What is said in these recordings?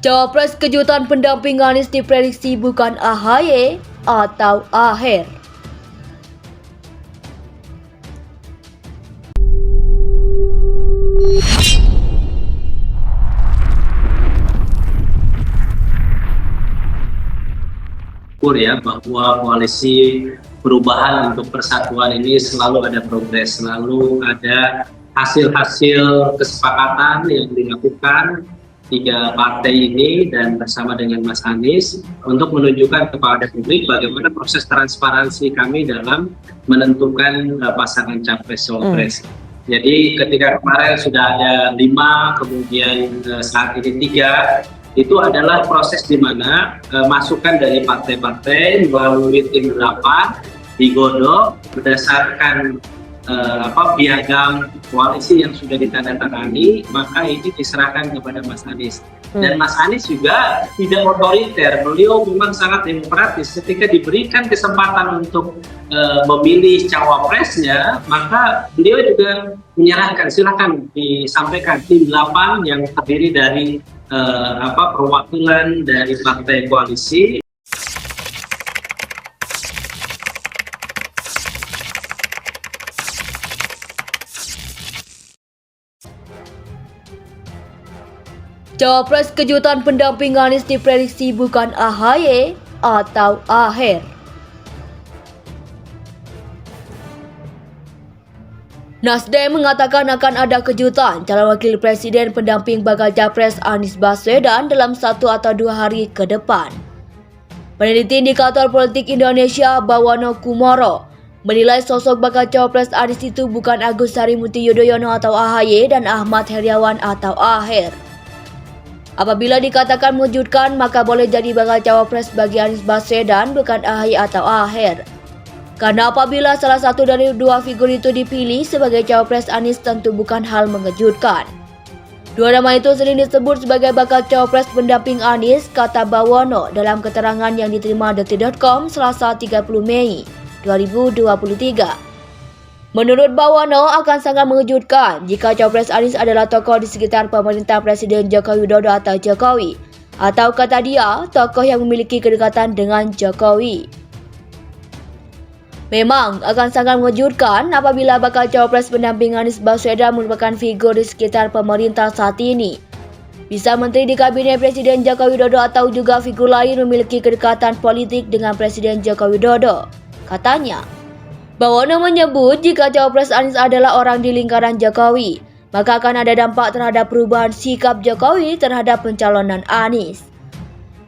Cawapres kejutan pendamping Anies diprediksi bukan AHY atau Aher. Ya, bahwa koalisi perubahan untuk persatuan ini selalu ada progres, selalu ada hasil-hasil kesepakatan yang dilakukan tiga partai ini dan bersama dengan Mas Anies untuk menunjukkan kepada publik bagaimana proses transparansi kami dalam menentukan pasangan capres-cawapres. Jadi ketika kemarin sudah ada 5, kemudian saat ini 3, itu adalah proses di mana masukan dari partai-partai melalui tim 8 digodok berdasarkan piagam koalisi yang sudah ditandatangani, maka ini diserahkan kepada Mas Anies. Dan Mas Anies juga tidak otoriter, beliau memang sangat demokratis. Ketika diberikan kesempatan untuk memilih cawapresnya, maka beliau juga menyerahkan, silakan disampaikan tim 8 yang terdiri dari perwakilan dari partai koalisi. Cawapres kejutan pendamping Anies diprediksi bukan AHY atau Aher. Nasdem mengatakan akan ada kejutan calon wakil presiden pendamping bakal capres Anies Baswedan dalam 1 atau 2 hari ke depan. Peneliti Indikator Politik Indonesia Bawono Kumoro menilai sosok bakal cawapres Anies itu bukan Agus Harimurti Yudhoyono atau AHY dan Ahmad Heriawan atau Aher. Apabila dikatakan mengejutkan, maka boleh jadi bakal cawapres bagi Anies Baswedan bukan AHY atau Aher. Karena apabila salah satu dari 2 figur itu dipilih sebagai cawapres Anies tentu bukan hal mengejutkan. 2 nama itu sering disebut sebagai bakal cawapres pendamping Anies, kata Bawono dalam keterangan yang diterima Detik.com Selasa 30 Mei 2023. Menurut Bawono akan sangat mengejutkan jika cawapres Anies adalah tokoh di sekitar pemerintah Presiden Joko Widodo atau Jokowi, atau kata dia, tokoh yang memiliki kedekatan dengan Jokowi. Memang akan sangat mengejutkan apabila bakal cawapres pendamping Anies Baswedan merupakan figur di sekitar pemerintah saat ini. Bisa menteri di kabinet Presiden Joko Widodo atau juga figur lain memiliki kedekatan politik dengan Presiden Joko Widodo, katanya. Bawono menyebut jika cawapres Anies adalah orang di lingkaran Jokowi, maka akan ada dampak terhadap perubahan sikap Jokowi terhadap pencalonan Anies.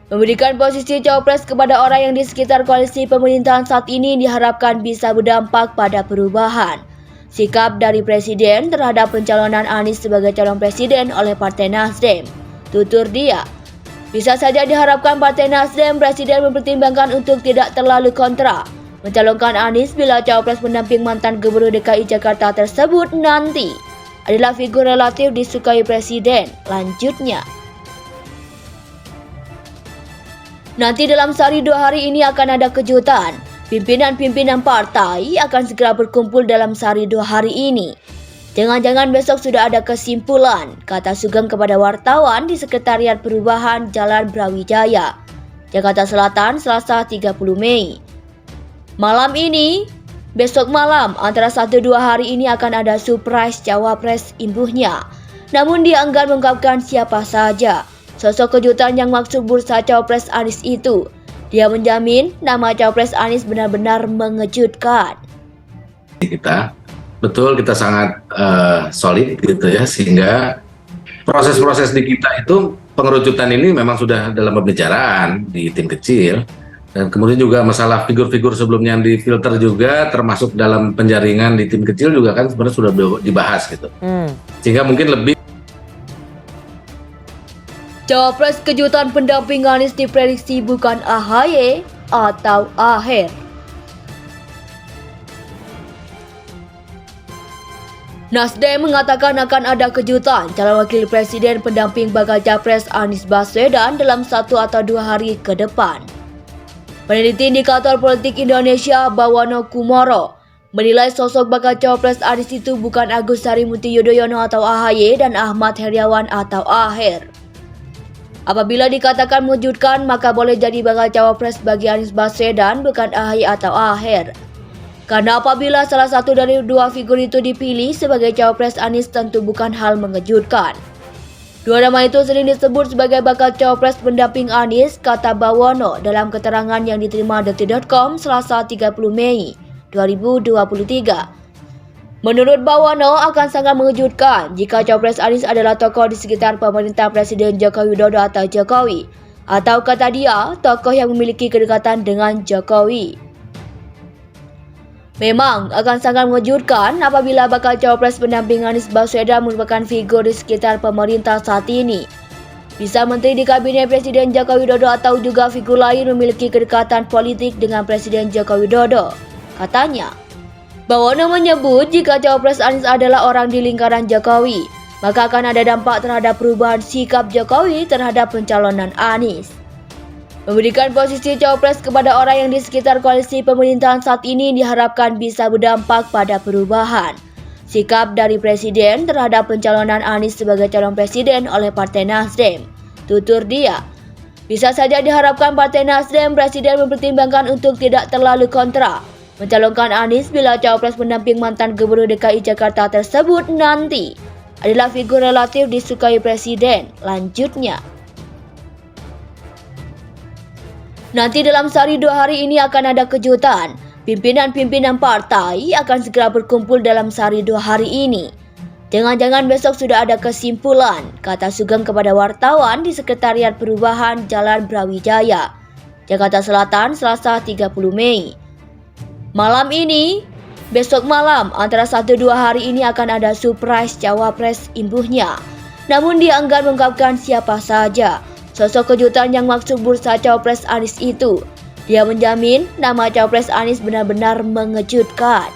Memberikan posisi cawapres kepada orang yang di sekitar koalisi pemerintahan saat ini diharapkan bisa berdampak pada perubahan sikap dari Presiden terhadap pencalonan Anies sebagai calon presiden oleh Partai Nasdem, tutur dia. Bisa saja diharapkan Partai Nasdem Presiden mempertimbangkan untuk tidak terlalu kontra mencalonkan Anies bila cawapres pendamping mantan Gubernur DKI Jakarta tersebut nanti adalah figur relatif disukai Presiden, lanjutnya. Nanti dalam sehari 2 hari ini akan ada kejutan. Pimpinan-pimpinan partai akan segera berkumpul dalam sehari 2 hari ini. Jangan-jangan besok sudah ada kesimpulan, kata Sugeng kepada wartawan di Sekretariat Perubahan Jalan Brawijaya, Jakarta Selatan, Selasa 30 Mei. Malam ini, besok malam antara 1-2 hari ini akan ada surprise cawapres imbuhnya. Namun dia enggan mengungkapkan siapa saja sosok kejutan yang maksud bursa cawapres Anies itu. Dia menjamin nama cawapres Anies benar-benar mengejutkan. Kita sangat solid gitu ya, sehingga proses-proses di kita itu pengerucutan ini memang sudah dalam pembicaraan di tim kecil. Dan kemudian juga masalah figur-figur sebelumnya yang difilter juga termasuk dalam penjaringan di tim kecil juga kan sebenarnya sudah dibahas gitu. Sehingga mungkin lebih. Cawapres kejutan pendamping Anies diprediksi bukan AHY atau Aher. Nasdem mengatakan akan ada kejutan calon wakil presiden pendamping bakal capres Anies Baswedan dalam 1 atau 2 hari ke depan. Peneliti Indikator Politik Indonesia Bawono Kumoro menilai sosok bakal cawapres Anies itu bukan Agus Harimurti Yudhoyono atau AHY dan Ahmad Heriawan atau Aher. Apabila dikatakan mengejutkan, maka boleh jadi bakal cawapres bagi Anies Baswedan, bukan AHY atau Aher. Karena apabila salah satu dari dua figur itu dipilih sebagai cawapres Anies, tentu bukan hal mengejutkan. Dua nama itu sering disebut sebagai bakal cawapres pendamping Anies, kata Bawono dalam keterangan yang diterima Detik.com Selasa 30 Mei 2023. Menurut Bawono, akan sangat mengejutkan jika cawapres Anies adalah tokoh di sekitar pemerintah Presiden Joko Widodo atau Jokowi, atau kata dia, tokoh yang memiliki kedekatan dengan Jokowi. Memang akan sangat mengejutkan apabila bakal cawapres pendamping Anies Baswedan merupakan figur di sekitar pemerintah saat ini. Bisa menteri di kabinet Presiden Joko Widodo atau juga figur lain memiliki kedekatan politik dengan Presiden Joko Widodo, katanya. Bawono menyebut jika cawapres Anies adalah orang di lingkaran Jokowi, maka akan ada dampak terhadap perubahan sikap Jokowi terhadap pencalonan Anies. Memberikan posisi cawapres kepada orang yang di sekitar koalisi pemerintahan saat ini diharapkan bisa berdampak pada perubahan sikap dari Presiden terhadap pencalonan Anies sebagai calon Presiden oleh Partai Nasdem, tutur dia. Bisa saja diharapkan Partai Nasdem Presiden mempertimbangkan untuk tidak terlalu kontra mencalonkan Anies bila cawapres pendamping mantan Gubernur DKI Jakarta tersebut nanti adalah figur relatif disukai Presiden, lanjutnya. Nanti dalam sehari 2 hari ini akan ada kejutan. Pimpinan-pimpinan partai akan segera berkumpul dalam sehari 2 hari ini. Jangan-jangan besok sudah ada kesimpulan, kata Sugeng kepada wartawan di Sekretariat Perubahan Jalan Brawijaya, Jakarta Selatan, Selasa 30 Mei. Malam ini, besok malam antara 1-2 hari ini akan ada surprise cawapres imbuhnya. Namun dia enggan mengungkapkan siapa saja sosok kejutan yang maksud bursa cawapres Anies itu. Dia menjamin nama cawapres Anies benar-benar mengejutkan.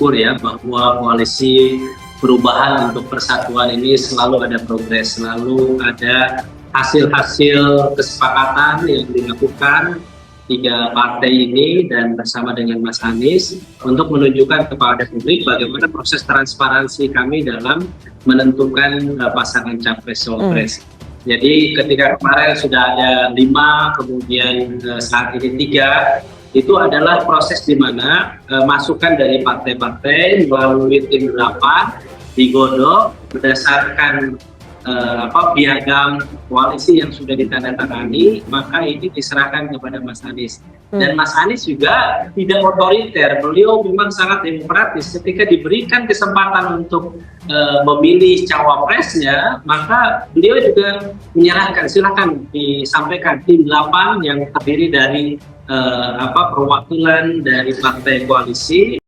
Ya, bahwa koalisi perubahan untuk persatuan ini selalu ada progres, selalu ada hasil-hasil kesepakatan yang dilakukan 3 partai ini dan bersama dengan Mas Anies untuk menunjukkan kepada publik bagaimana proses transparansi kami dalam menentukan pasangan capres-cawapres. Jadi ketika kemarin sudah ada 5, kemudian saat ini 3, itu adalah proses di mana masukan dari partai-partai melalui tim 8 digodok berdasarkan piagam koalisi yang sudah ditandatangani, maka ini diserahkan kepada Mas Anies. Dan Mas Anies juga tidak otoriter, beliau memang sangat demokratis. Ketika diberikan kesempatan untuk memilih cawapresnya, maka beliau juga menyerahkan, silakan disampaikan tim 8 yang terdiri dari perwakilan dari partai koalisi